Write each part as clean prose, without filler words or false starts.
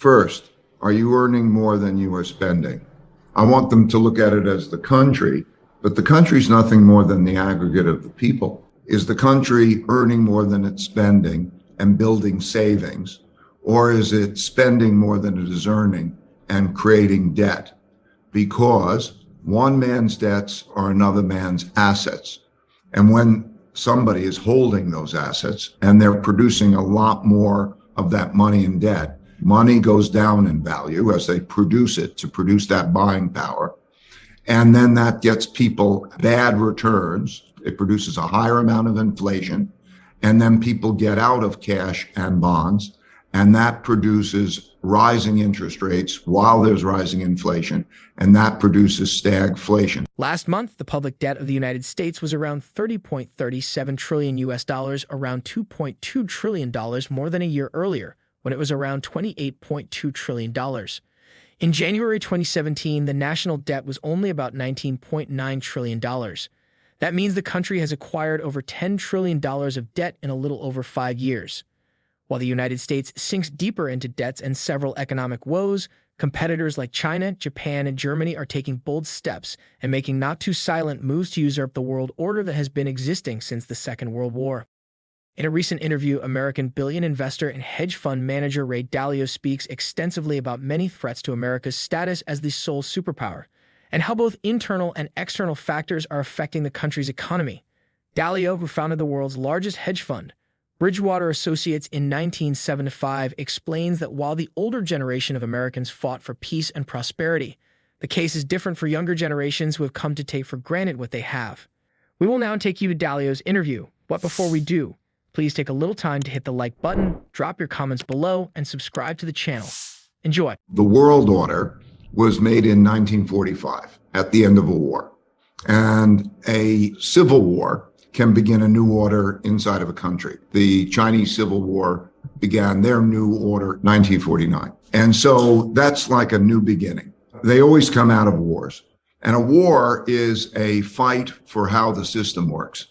First, are you earning more than you are spending? I want them to look at it as the country, but the country is nothing more than the aggregate of the people. Is the country earning more than it's spending and building savings, or is it spending more than it is earning and creating debt? Because one man's debts are another man's assets. And when somebody is holding those assets and they're producing a lot more of that money in debt, money goes down in value as they produce it to produce that buying power. And then that gets people bad returns. It produces a higher amount of inflation. And then people get out of cash and bonds. And that produces rising interest rates while there's rising inflation. And that produces stagflation. Last month, the public debt of the United States was around $30.37 trillion US, around $2.2 trillion more than a year earlier, when it was around $28.2 trillion. In January 2017, the national debt was only about $19.9 trillion. That means the country has acquired over $10 trillion of debt in a little over 5 years. While the United States sinks deeper into debts and several economic woes, competitors like China, Japan, and Germany are taking bold steps and making not-too-silent moves to usurp the world order that has been existing since the Second World War. In a recent interview, American billion investor and hedge fund manager Ray Dalio speaks extensively about many threats to America's status as the sole superpower, and how both internal and external factors are affecting the country's economy. Dalio, who founded the world's largest hedge fund, Bridgewater Associates, in 1975, explains that while the older generation of Americans fought for peace and prosperity, the case is different for younger generations who have come to take for granted what they have. We will now take you to Dalio's interview, but before we do, please take a little time to hit the like button, drop your comments below, and subscribe to the channel. Enjoy. The world order was made in 1945 at the end of a war. And a civil war can begin a new order inside of a country. The Chinese Civil War began their new order 1949. And so that's like a new beginning. They always come out of wars. And a war is a fight for how the system works.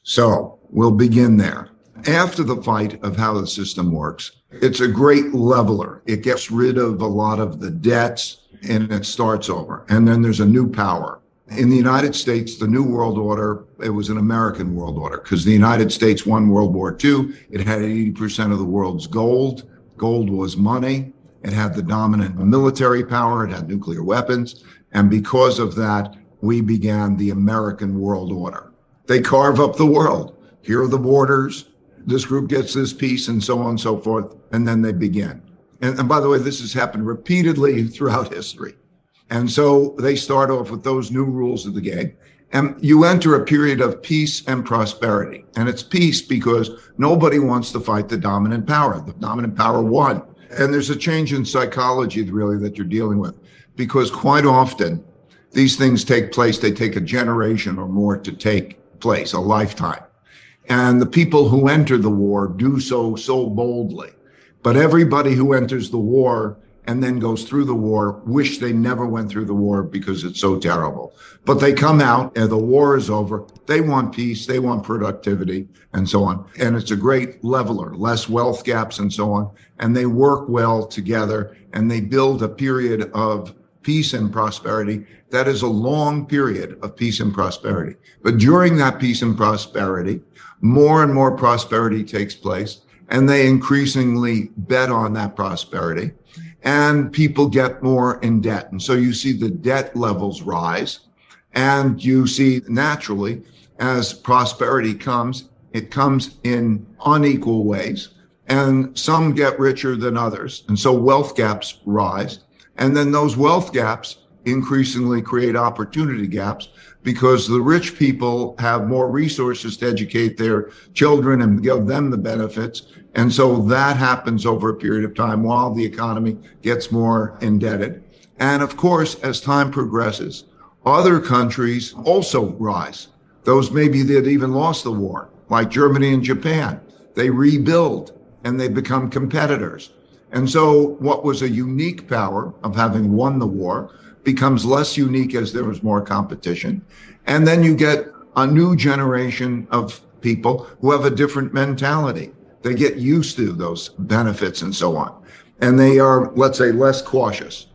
So we'll begin there. After the fight of how the system works, it's a great leveler. It gets rid of a lot of the debts and it starts over. And then there's a new power. In the United States, the New World Order, it was an American world order because the United States won World War II. It had 80% of the world's gold. Gold was money. It had the dominant military power. It had nuclear weapons. And because of that, we began the American world order. They carve up the world. Here are the borders. This group gets this piece and so on and so forth. And then they begin. And by the way, this has happened repeatedly throughout history. And so they start off with those new rules of the game. And you enter a period of peace and prosperity. And it's peace because nobody wants to fight the dominant power. The dominant power won. And there's a change in psychology really that you're dealing with, because quite often these things take place. They take a generation or more to take place, a lifetime. And the people who enter the war do so boldly. But everybody who enters the war and then goes through the war wish they never went through the war because it's so terrible. But they come out and the war is over. They want peace. They want productivity and so on. And it's a great leveler, less wealth gaps and so on. And they work well together and they build a period of peace and prosperity. That is a long period of peace and prosperity. But during that peace and prosperity, more and more prosperity takes place. And they increasingly bet on that prosperity. And people get more in debt. And so you see the debt levels rise. And you see naturally, as prosperity comes, it comes in unequal ways. And some get richer than others. And so wealth gaps rise. And then those wealth gaps increasingly create opportunity gaps because the rich people have more resources to educate their children and give them the benefits. And so that happens over a period of time while the economy gets more indebted. And of course, as time progresses, other countries also rise. Those maybe that even lost the war, like Germany and Japan, they rebuild and they become competitors. And so what was a unique power of having won the war becomes less unique as there was more competition. And then you get a new generation of people who have a different mentality. They get used to those benefits and so on. And they are, let's say, less cautious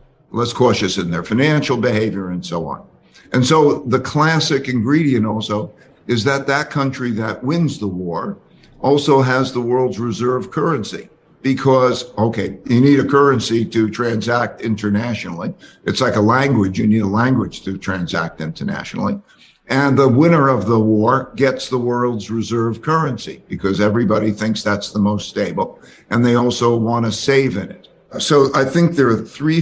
in their financial behavior and so on. And so the classic ingredient also is that that country that wins the war also has the world's reserve currency. Because, okay, you need a currency to transact internationally. It's like a language. You need a language to transact internationally. And the winner of the war gets the world's reserve currency because everybody thinks that's the most stable. And they also want to save in it. So I think there are three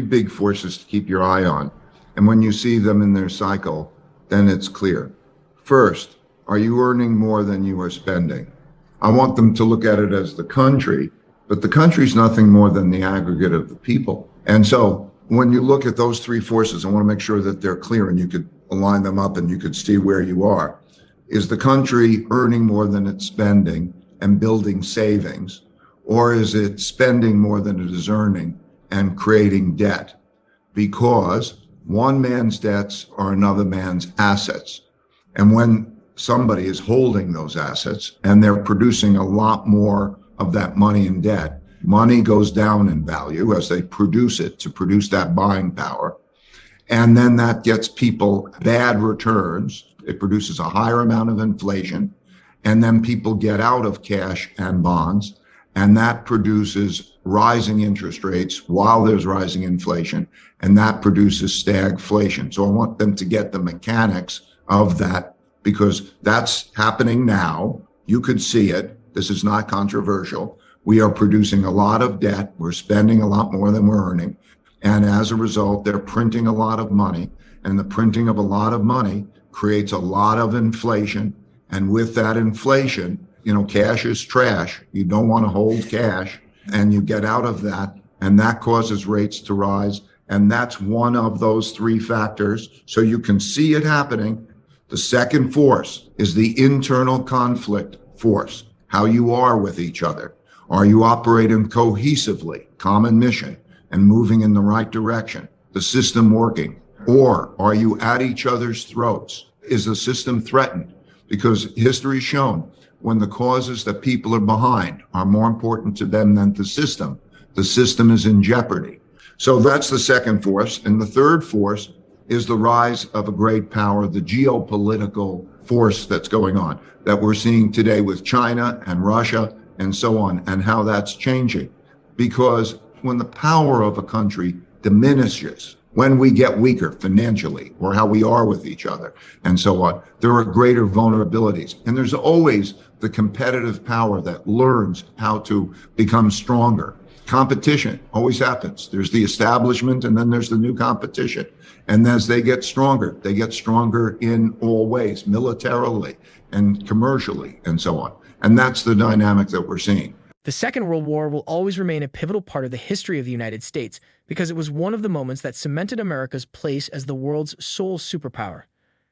big forces to keep your eye on. And when you see them in their cycle, then it's clear. First, are you earning more than you are spending? I want them to look at it as the country, but the country's nothing more than the aggregate of the people. And so when you look at those three forces, I want to make sure that they're clear and you could align them up and you could see where you are. Is the country earning more than it's spending and building savings? Or is it spending more than it is earning and creating debt? Because one man's debts are another man's assets. And when somebody is holding those assets and they're producing a lot more of that money in debt, money goes down in value as they produce it to produce that buying power. And then that gets people bad returns. It produces a higher amount of inflation. And then people get out of cash and bonds. And that produces rising interest rates while there's rising inflation. And that produces stagflation. So I want them to get the mechanics of that, because that's happening now. You could see it. This is not controversial. We are producing a lot of debt. We're spending a lot more than we're earning. And as a result, they're printing a lot of money. And the printing of a lot of money creates a lot of inflation. And with that inflation, cash is trash. You don't want to hold cash. And you get out of that. And that causes rates to rise. And that's one of those three factors. So you can see it happening. The second force is the internal conflict force, how you are with each other. Are you operating cohesively, common mission, and moving in the right direction? The system working? Or are you at each other's throats? Is the system threatened? Because history's shown when the causes that people are behind are more important to them than the system is in jeopardy. So that's the second force. And the third force is the rise of a great power, the geopolitical force that's going on, that we're seeing today with China and Russia and so on, and how that's changing. Because when the power of a country diminishes, when we get weaker financially, or how we are with each other and so on, there are greater vulnerabilities. And there's always the competitive power that learns how to become stronger. Competition always happens. There's the establishment and then there's the new competition. And as they get stronger in all ways, militarily and commercially and so on. And that's the dynamic that we're seeing. The Second World War will always remain a pivotal part of the history of the United States because it was one of the moments that cemented America's place as the world's sole superpower.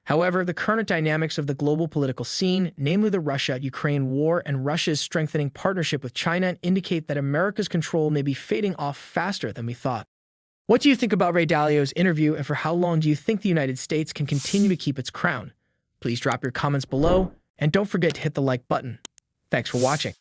However, the current dynamics of the global political scene, namely the Russia-Ukraine war and Russia's strengthening partnership with China, indicate that America's control may be fading off faster than we thought. What do you think about Ray Dalio's interview, and for how long do you think the United States can continue to keep its crown? Please drop your comments below, and don't forget to hit the like button. Thanks for watching.